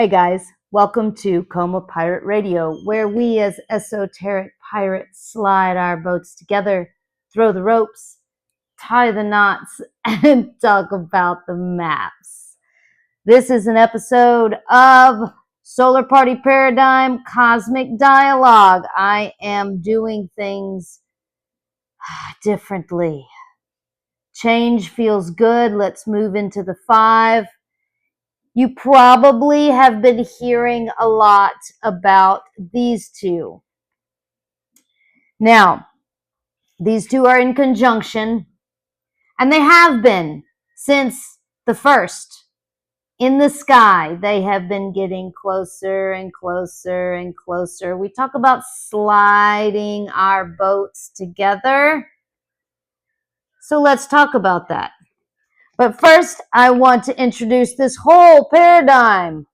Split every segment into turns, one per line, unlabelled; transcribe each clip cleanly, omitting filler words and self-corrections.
Hey guys, welcome to Coma Pirate Radio, where we as esoteric pirates slide our boats together, throw the ropes, tie the knots, and talk about the maps. This is an episode of Solar Party Paradigm Cosmic Dialogue. I am doing things differently. Change feels good. Let's move into the 5. You probably have been hearing a lot about these two. Now, these two are in conjunction, and they have been since the first. In the sky, they have been getting closer and closer and closer. We talk about sliding our boats together. So let's talk about that. But first, I want to introduce this whole paradigm.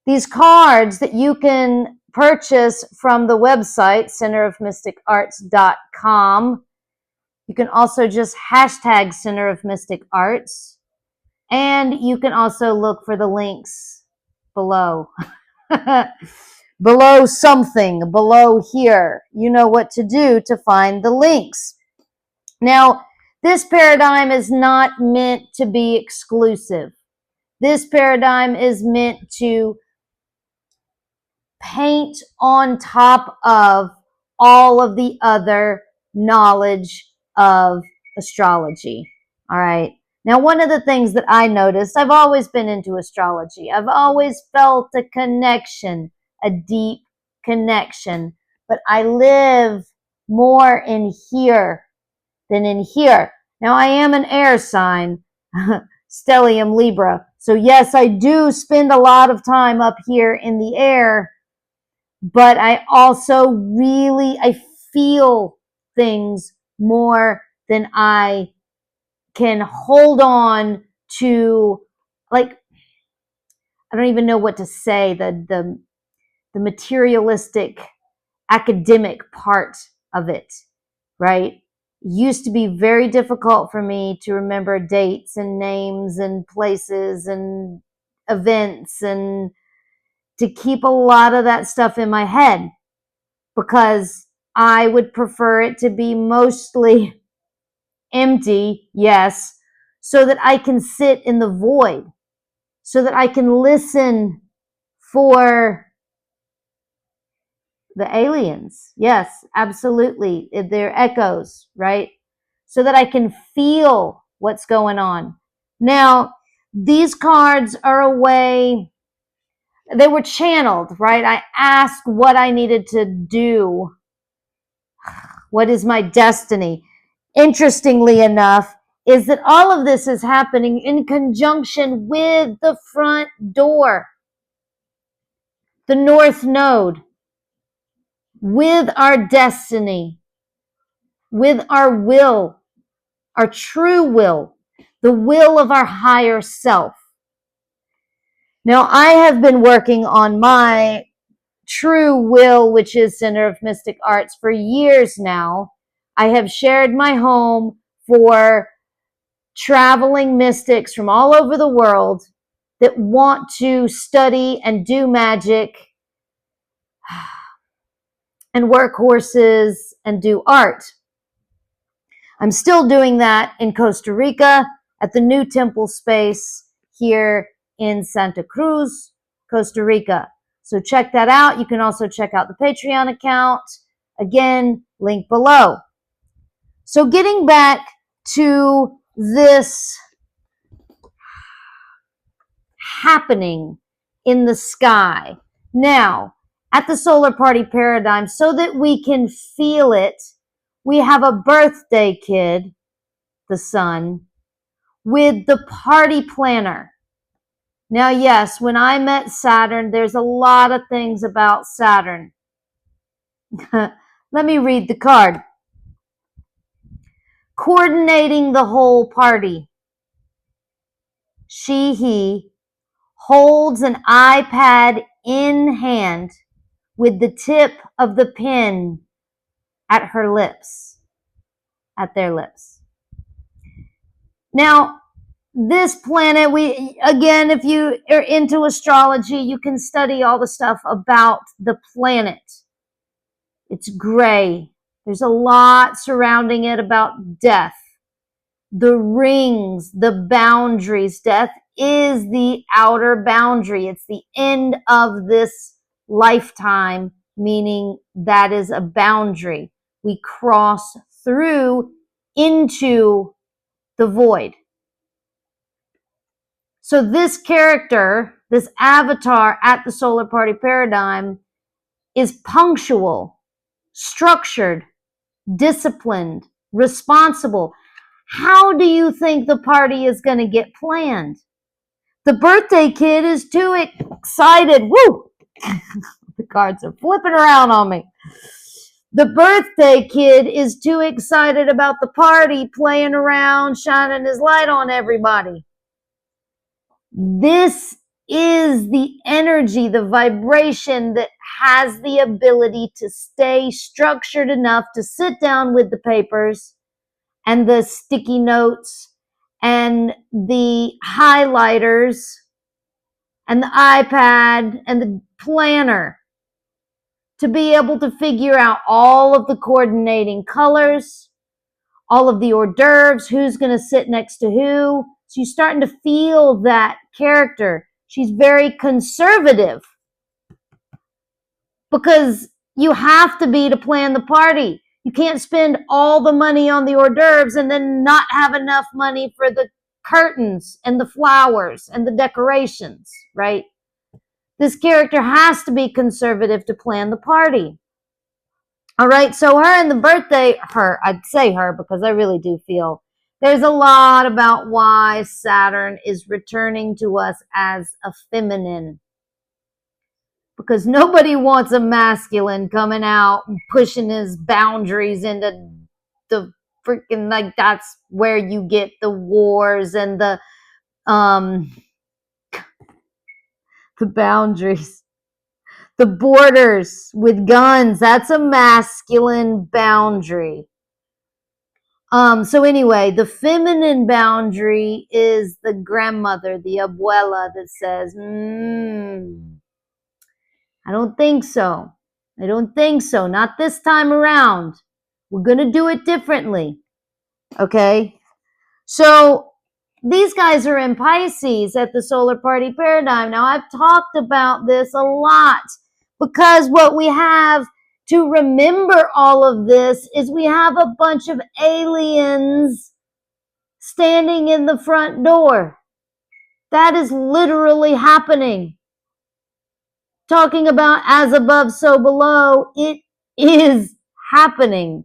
These cards that you can purchase from the website, centerofmysticarts.com. You can also just hashtag Center of Mystic Arts. And you can also look for the links below. Below something, below here. You know what to do to find the links. Now, this paradigm is not meant to be exclusive. This paradigm is meant to paint on top of all of the other knowledge of astrology. All right. Now, one of the things that I noticed, I've always been into astrology. I've always felt a connection, a deep connection, but I live more in here than in here. Now, I am an air sign, stellium Libra. So yes, I do spend a lot of time up here in the air, but I also I feel things more than I can hold on to. Like, I don't even know what to say, the materialistic academic part of it, right? It used to be very difficult for me to remember dates and names and places and events and to keep a lot of that stuff in my head, because I would prefer it to be mostly empty, yes, so that I can sit in the void, so that I can listen for the aliens. Yes, absolutely. They're echoes, right? So that I can feel what's going on. Now, these cards are a way, they were channeled, right? I asked what I needed to do. What is my destiny? Interestingly enough, is that all of this is happening in conjunction with the front door, the North Node, with our destiny, with our will, our true will, the will of our higher self. Now, I have been working on my true will, which is Center of Mystic Arts, for years now. I have shared my home for traveling mystics from all over the world that want to study and do magic and work horses and do art. I'm still doing that in Costa Rica at the new temple space here in Santa Cruz, Costa Rica. So check that out. You can also check out the Patreon account. Again, link below. So getting back to this happening in the sky. Now, at the Solar Party Paradigm, so that we can feel it, we have a birthday kid, the sun, with the party planner. Now, yes, when I met Saturn, there's a lot of things about Saturn. Let me read the card. Coordinating the whole party. He holds an iPad in hand with the tip of the pen at her lips, at their lips. Now, this planet, if you are into astrology, you can study all the stuff about the planet. It's gray. There's a lot surrounding it about death. The rings, the boundaries. Death is the outer boundary. It's the end of this lifetime, meaning that is a boundary. We cross through into the void. So this character, this avatar at the solar party paradigm, is punctual, structured, disciplined, responsible. How do you think the party is going to get planned? The birthday kid is too excited. Woo! The cards are flipping around on me. The birthday kid is too excited about the party, playing around, shining his light on everybody. This is the energy, the vibration that has the ability to stay structured enough to sit down with the papers and the sticky notes and the highlighters and the iPad and the planner to be able to figure out all of the coordinating colors, all of the hors d'oeuvres, who's going to sit next to who. So you're starting to feel that character. She's very conservative because you have to be to plan the party. You can't spend all the money on the hors d'oeuvres and then not have enough money for the curtains and the flowers and the decorations, right? This character has to be conservative to plan the party. All right, so her and the birthday, I'd say her because I really do feel there's a lot about why Saturn is returning to us as a feminine. Because nobody wants a masculine coming out and pushing his boundaries into the freaking, like, that's where you get the wars and the boundaries. The borders with guns, that's a masculine boundary. So anyway, the feminine boundary is the grandmother, the abuela that says, I don't think so. I don't think so. Not this time around. We're going to do it differently. Okay? So these guys are in Pisces at the solar party paradigm. Now, I've talked about this a lot because what we have to remember all of this is we have a bunch of aliens standing in the front door. That is literally happening. Talking about as above, so below, it is happening.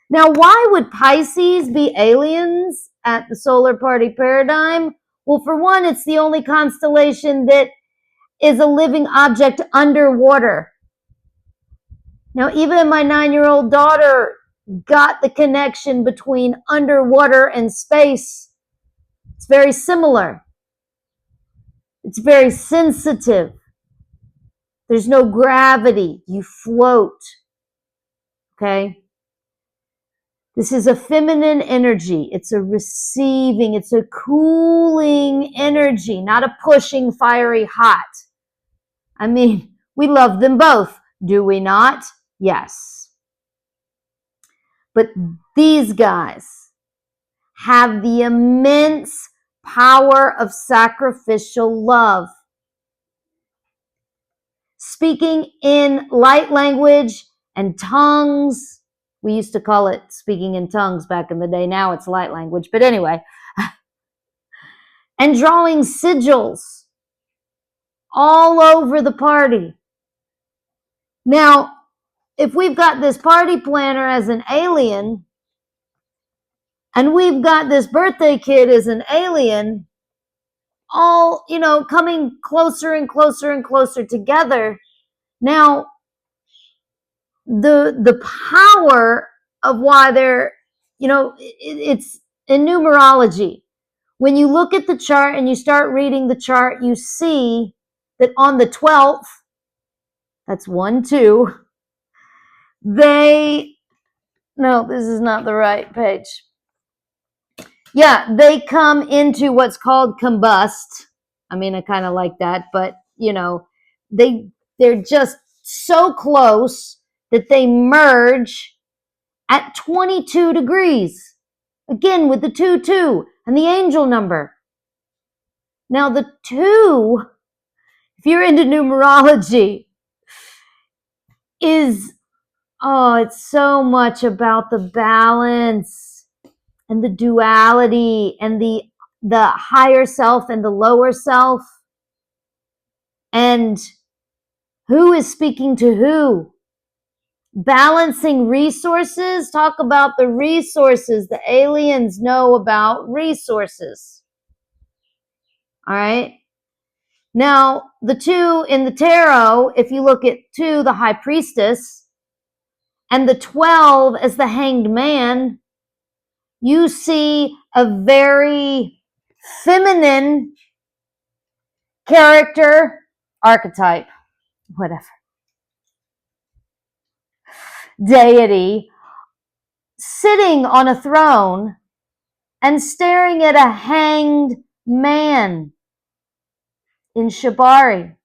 Now, why would Pisces be aliens at the solar party paradigm? Well, for one, it's the only constellation that is a living object underwater. Now, even my 9-year-old daughter got the connection between underwater and space. It's very similar. It's very sensitive. There's no gravity. You float. Okay? This is a feminine energy. It's a receiving. It's a cooling energy, not a pushing, fiery, hot. I mean, we love them both, do we not? Yes. But these guys have the immense power of sacrificial love. Speaking in light language and tongues. We used to call it speaking in tongues back in the day. Now it's light language. But anyway. And drawing sigils all over the party. Now, if we've got this party planner as an alien, and we've got this birthday kid as an alien, all, coming closer and closer and closer together. Now, the power of why they're, it's in numerology. When you look at the chart and you start reading the chart, you see that on the 12th, that's 1, 2, no, this is not the right page. Yeah, they come into what's called combust. I mean, I kind of like that, but you know, they're just so close that they merge at 22 degrees. Again, with the 2 and the angel number. Now, the 2, if you're into numerology, is, oh, it's so much about the balance and the duality and the higher self and the lower self, and who is speaking to who. Balancing resources. Talk about the resources. The aliens know about resources. All right. Now, the 2 in the tarot, if you look at 2, the high priestess, and the 12 as the hanged man, you see a very feminine character, archetype, whatever, deity, sitting on a throne and staring at a hanged man in Shibari.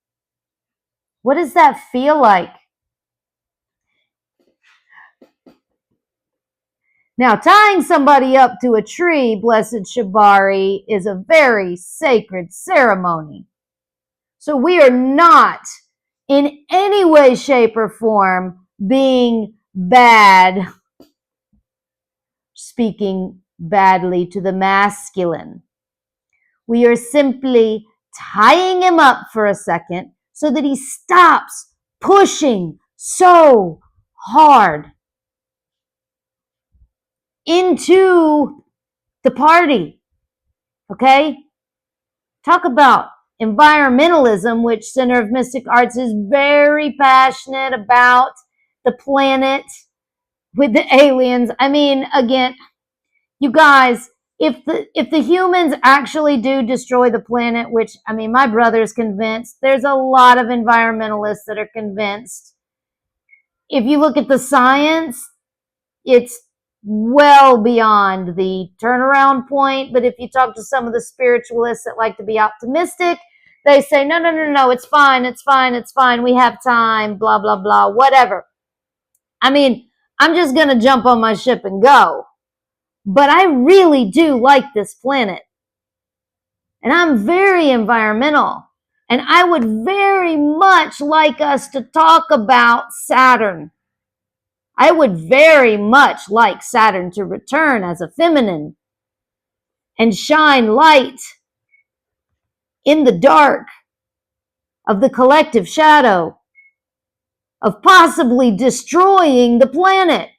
What does that feel like? Now, tying somebody up to a tree, blessed Shibari, is a very sacred ceremony. So we are not in any way, shape, or form being bad, speaking badly to the masculine. We are simply tying him up for a second so that he stops pushing so hard into the party. Okay? Talk about environmentalism, which Center of Mystic Arts is very passionate about the planet with the aliens. I mean, again, you guys, if the humans actually do destroy the planet, which, I mean, my brother's convinced, there's a lot of environmentalists that are convinced. If you look at the science, it's well beyond the turnaround point. But if you talk to some of the spiritualists that like to be optimistic, they say, no, no, no, no, it's fine, it's fine, it's fine. We have time, blah, blah, blah, whatever. I mean, I'm just going to jump on my ship and go. But I really do like this planet. And I'm very environmental. And I would very much like us to talk about Saturn. I would very much like Saturn to return as a feminine and shine light in the dark of the collective shadow of possibly destroying the planet.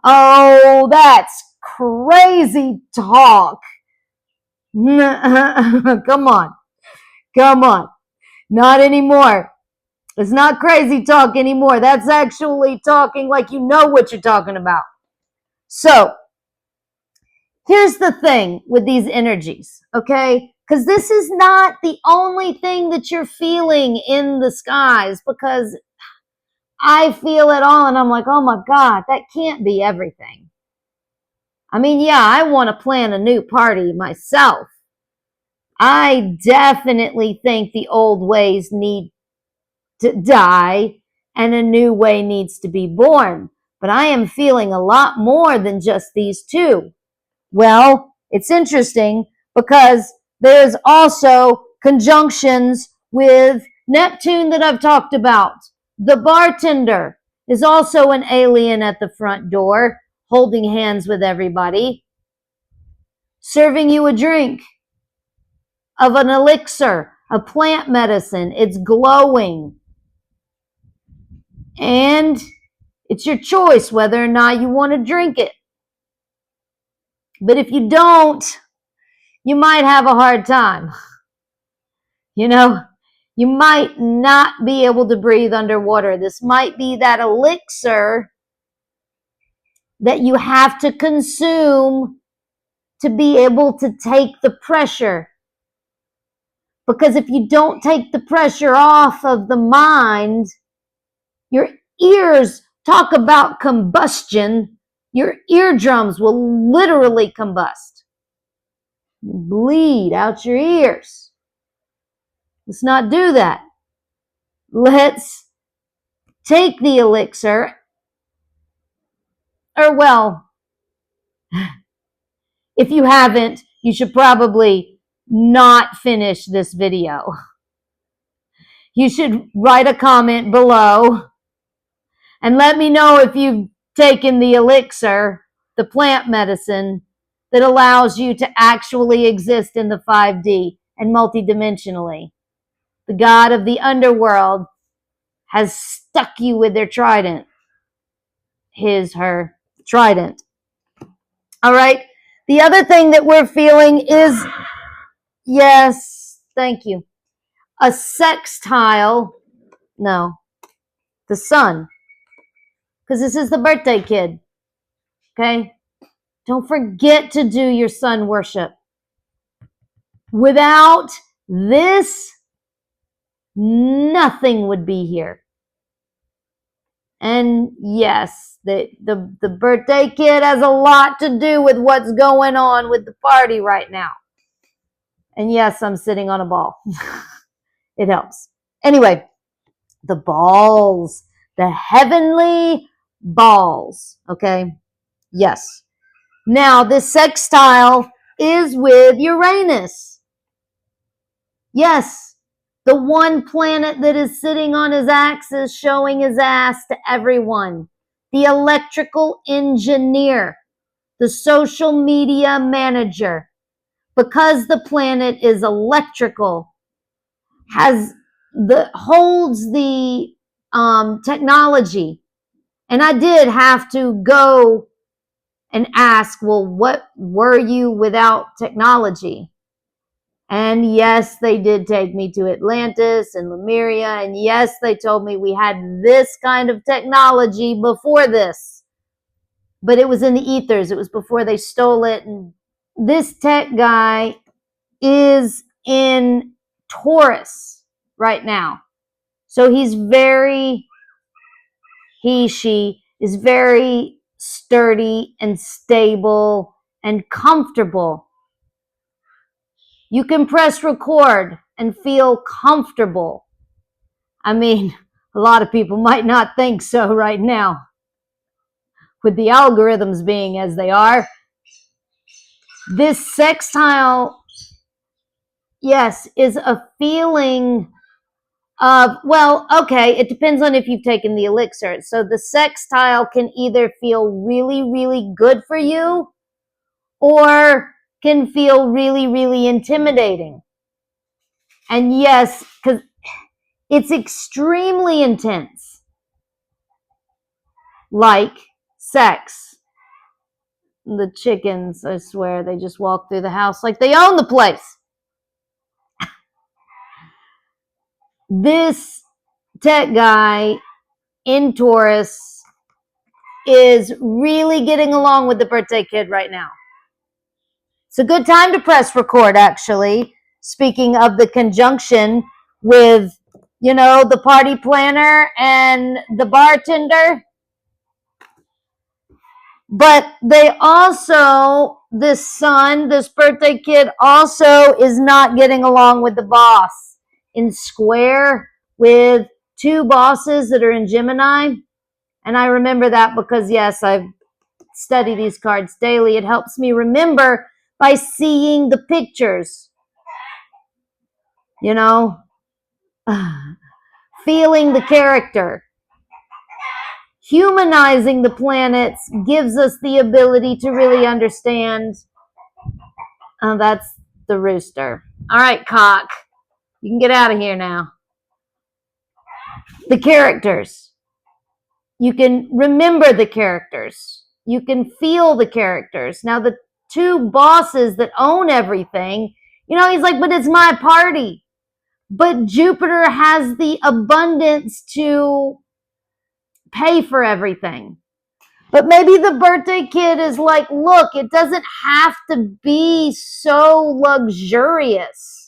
Oh, that's crazy talk. Come on. Come on. Not anymore. It's not crazy talk anymore. That's actually talking like you know what you're talking about. So, here's the thing with these energies, okay? Because this is not the only thing that you're feeling in the skies, because I feel it all and I'm like, oh my God, that can't be everything. I mean, yeah, I want to plan a new party myself. I definitely think the old ways need to die and a new way needs to be born. But I am feeling a lot more than just these 2. Well, it's interesting because there's also conjunctions with Neptune that I've talked about. The bartender is also an alien at the front door, holding hands with everybody, serving you a drink of an elixir, a plant medicine. It's glowing. And it's your choice whether or not you want to drink it. But if you don't, you might have a hard time. You know, you might not be able to breathe underwater. This might be that elixir that you have to consume to be able to take the pressure. Because if you don't take the pressure off of the mind, your ears talk about combustion. Your eardrums will literally combust. bleed out your ears. Let's not do that. Let's take the elixir, or well, if you haven't, you should probably not finish this video. You should write a comment below and let me know if you've taken the elixir, the plant medicine that allows you to actually exist in the 5D and multidimensionally. The god of the underworld has stuck you with their trident. Her trident. All right. The other thing that we're feeling is, yes, thank you, a sextile. No, the sun. Because this is the birthday kid. Okay? Don't forget to do your sun worship. Without this, nothing would be here. And yes, the birthday kid has a lot to do with what's going on with the party right now. And yes, I'm sitting on a ball. It helps. Anyway, the balls, the heavenly balls. Okay? Yes. Now, this sextile is with Uranus. Yes, the one planet that is sitting on his axis showing his ass to everyone. The electrical engineer, the social media manager. Because the planet is electrical, holds the technology. And I did have to go and ask, well, what were you without technology? And yes, they did take me to Atlantis and Lemuria. And yes, they told me we had this kind of technology before this. But it was in the ethers. It was before they stole it. And this tech guy is in Taurus right now. So she is very sturdy and stable and comfortable. You can press record and feel comfortable. I mean, a lot of people might not think so right now, with the algorithms being as they are. This sextile, yes, is a feeling of, well, okay, it depends on if you've taken the elixir. So the sextile can either feel really, really good for you or can feel really, really intimidating. And yes, because it's extremely intense. Like sex. The chickens, I swear, they just walk through the house like they own the place. This tech guy in Taurus is really getting along with the birthday kid right now. It's a good time to press record, actually. Speaking of the conjunction with, the party planner and the bartender. But they also, this birthday kid also is not getting along with the boss. In square with two bosses that are in Gemini. And I remember that because, yes, I study these cards daily. It helps me remember by seeing the pictures. Feeling the character. Humanizing the planets gives us the ability to really understand. That's the rooster. All right, cock. You can get out of here now. The characters. You can remember the characters. You can feel the characters. Now, the two bosses that own everything, he's like, but it's my party. But Jupiter has the abundance to pay for everything. But maybe the birthday kid is like, look, it doesn't have to be so luxurious.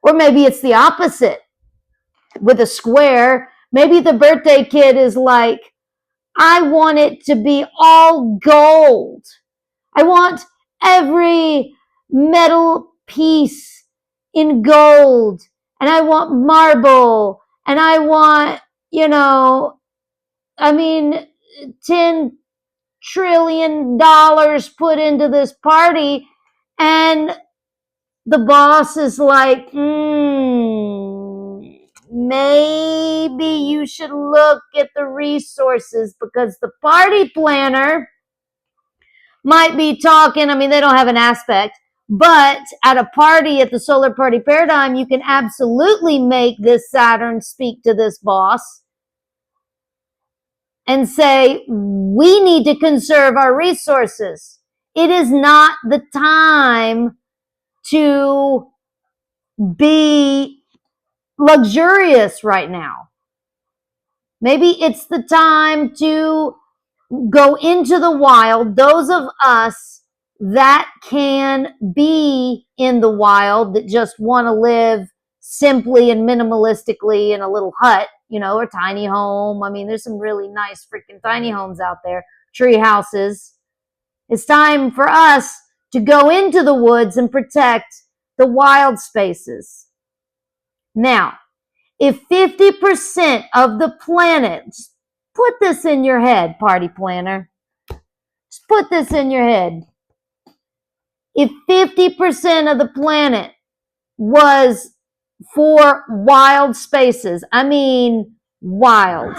Or maybe it's the opposite. With a square, maybe the birthday kid is like, I want it to be all gold. I want every metal piece in gold, and I want marble, and I want, I mean, $10 trillion put into this party, and the boss is like, maybe you should look at the resources, because the party planner might be talking. I mean, they don't have an aspect, but at a party, at the solar party paradigm, you can absolutely make this Saturn speak to this boss and say, we need to conserve our resources. It is not the time to be luxurious right now. Maybe it's the time to go into the wild. Those of us that can be in the wild, that just want to live simply and minimalistically in a little hut, or tiny home. I mean, there's some really nice freaking tiny homes out there, tree houses. It's time for us to go into the woods and protect the wild spaces. Now, if 50% of the planet, just put this in your head, party planner, just put this in your head. If 50% of the planet was for wild spaces, I mean wild,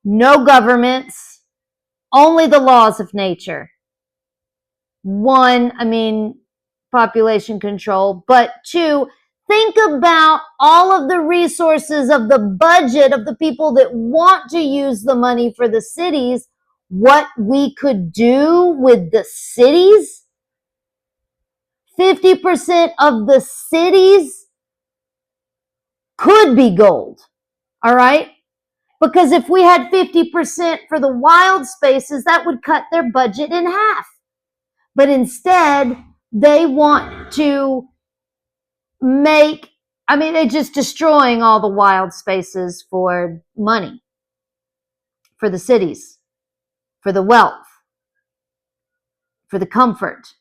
no governments, only the laws of nature. One, I mean, population control, but two, think about all of the resources of the budget of the people that want to use the money for the cities, what we could do with the cities. 50% of the cities could be gold, all right? Because if we had 50% for the wild spaces, that would cut their budget in half. But instead, they want to they're just destroying all the wild spaces for money, for the cities, for the wealth, for the comfort,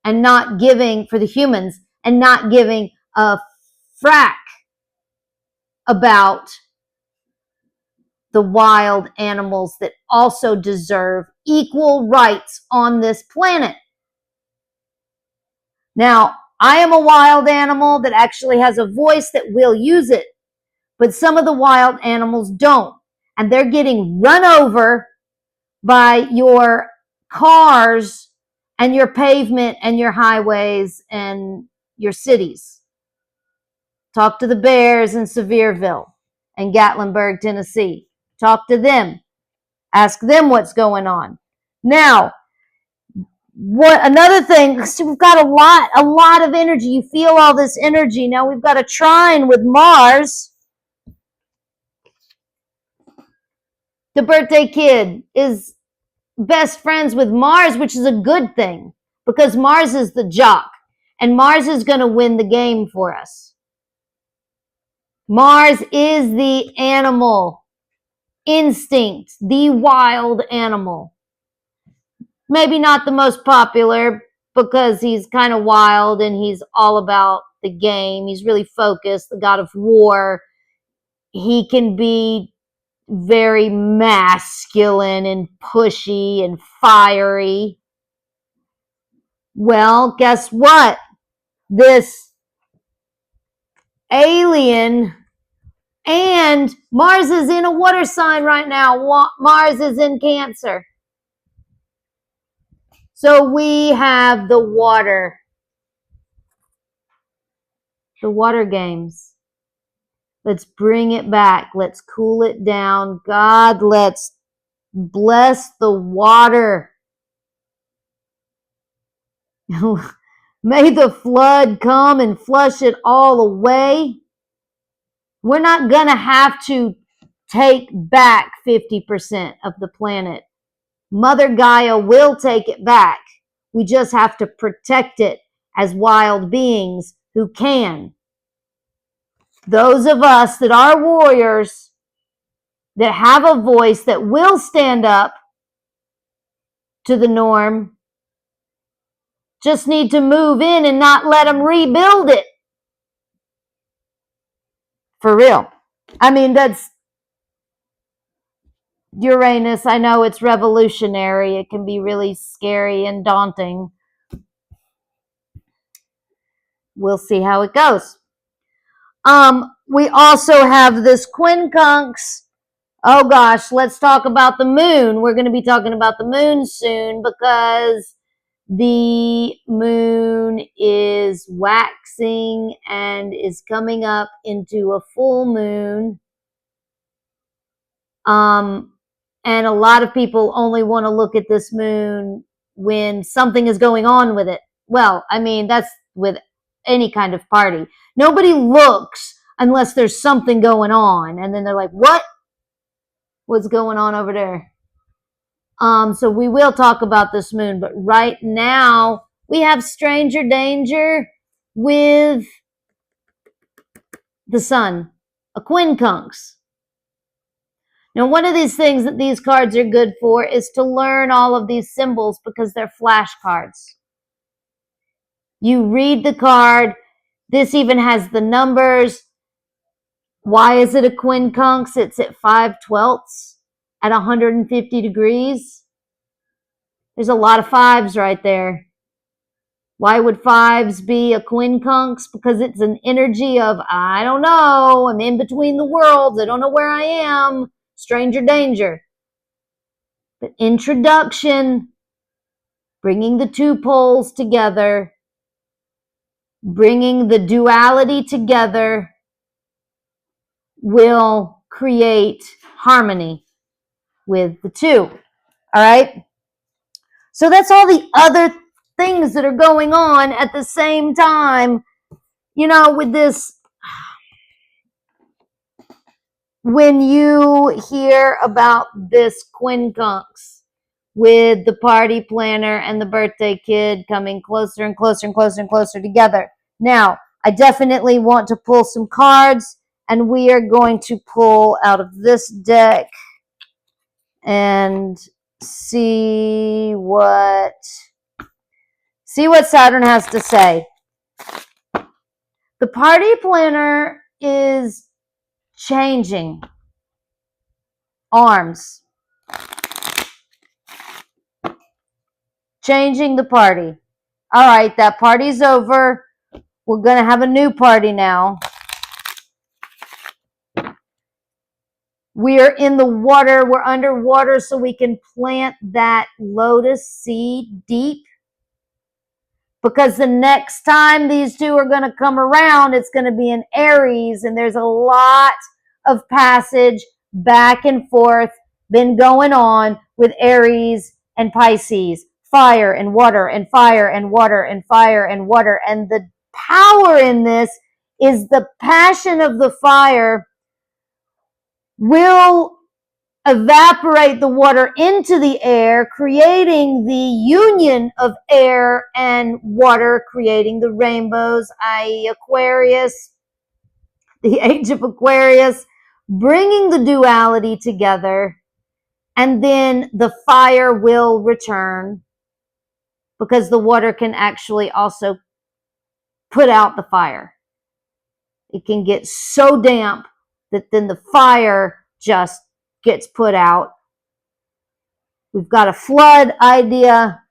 and not giving, for the humans, and not giving a frack about the wild animals that also deserve equal rights on this planet. Now, I am a wild animal that actually has a voice that will use it, but some of the wild animals don't, and they're getting run over by your cars and your pavement and your highways and your cities. Talk to the bears in Sevierville and Gatlinburg, Tennessee. Talk to them. Ask them what's going on. Now, another thing, so we've got a lot of energy. You feel all this energy. Now we've got a trine with Mars. The birthday kid is best friends with Mars, which is a good thing, because Mars is the jock, and Mars is going to win the game for us. Mars is the animal instinct, the wild animal. Maybe not the most popular, because he's kind of wild and he's all about the game. He's really focused, the god of war. He can be very masculine and pushy and fiery. Well, guess what? This alien, and Mars is in a water sign right now. Mars is in Cancer. So we have the water games. Let's bring it back. Let's cool it down. God, let's bless the water. May the flood come and flush it all away. We're not going to have to take back 50% of the planet. Mother Gaia will take it back. We just have to protect it as wild beings who can. Those of us that are warriors, that have a voice, that will stand up, to the norm. Just need to move in and not let them rebuild it. For real. I mean, that's Uranus. I know it's revolutionary. It can be really scary and daunting. We'll see how it goes. We also have this quincunx. Oh gosh, let's talk about the moon. We're going to be talking about the moon soon because the moon is waxing and is coming up into a full moon. And a lot of people only want to look at this moon when something is going on with it. Well, I mean, that's with any kind of party. Nobody looks unless there's something going on. And then they're like, what? What's going on over there? So we will talk about this moon, but right now we have stranger danger with the sun, a quincunx. Now, one of these things that these cards are good for is to learn all of these symbols because they're flashcards. You read the card. This even has the numbers. Why is it a quincunx? It's at 5/12 at 150 degrees. There's a lot of fives right there. Why would fives be a quincunx? Because it's an energy of, I don't know, I'm in between the worlds, I don't know where I am, stranger danger. But introduction, bringing the two poles together, bringing the duality together will create harmony with the two. All right? So that's all the other things that are going on at the same time, you know, with this. When you hear about this quincunx with the party planner and the birthday kid coming closer and closer and closer and closer together. Now, I definitely want to pull some cards, and we are going to pull out of this deck and see what Saturn has to say. The party planner is changing arms, changing the party. All right, that party's over. We're going to have a new party now. We are in the water. We're underwater, so we can plant that lotus seed deep. Because the next time these two are going to come around, it's going to be in Aries, and there's a lot of passage back and forth been going on with Aries and Pisces. Fire and water and fire and water and fire and water. And the power in this is the passion of the fire will evaporate the water into the air, creating the union of air and water, creating the rainbows, i.e. Aquarius, the age of Aquarius, bringing the duality together, and then the fire will return because the water can actually also put out the fire. It can get so damp that then the fire just gets put out. We've got a flood idea.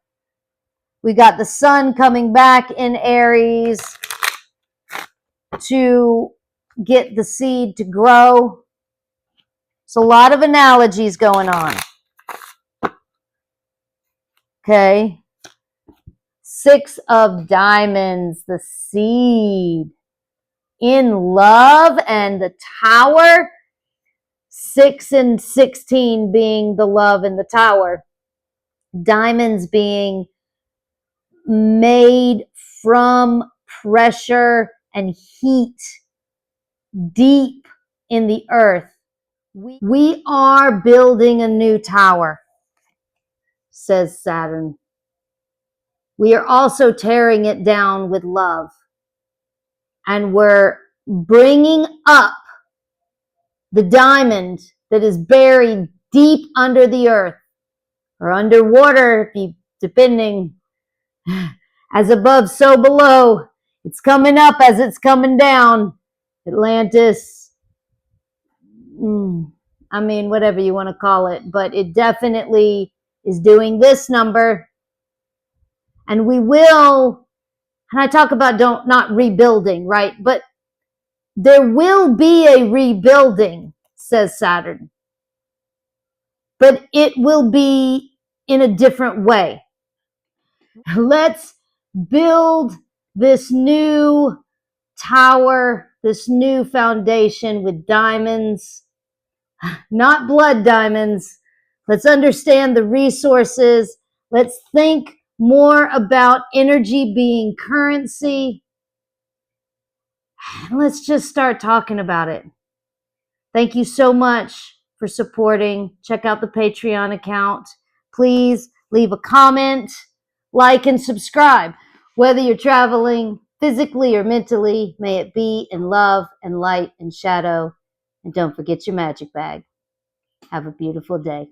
We got the sun coming back in Aries to get the seed to grow. So a lot of analogies going on. Okay. 6 of diamonds, the seed. In love and the tower. 6 and 16 being the love and the tower. Diamonds being made from pressure and heat deep in the earth. We are building a new tower, says Saturn. We are also tearing it down with love. And we're bringing up the diamond that is buried deep under the earth. or underwater, depending. As above, so below. It's coming up as it's coming down. Atlantis. I mean, whatever you want to call it, but it definitely is doing this number. And we will, and I talk about not rebuilding, right? But there will be a rebuilding, says Saturn. But it will be in a different way. Let's build this new tower, this new foundation with diamonds, not blood diamonds. Let's understand the resources. Let's think more about energy being currency. And let's just start talking about it. Thank you so much for supporting. Check out the Patreon account. Please leave a comment, like, and subscribe. Whether you're traveling physically or mentally, may it be in love and light and shadow. And don't forget your magic bag. Have a beautiful day.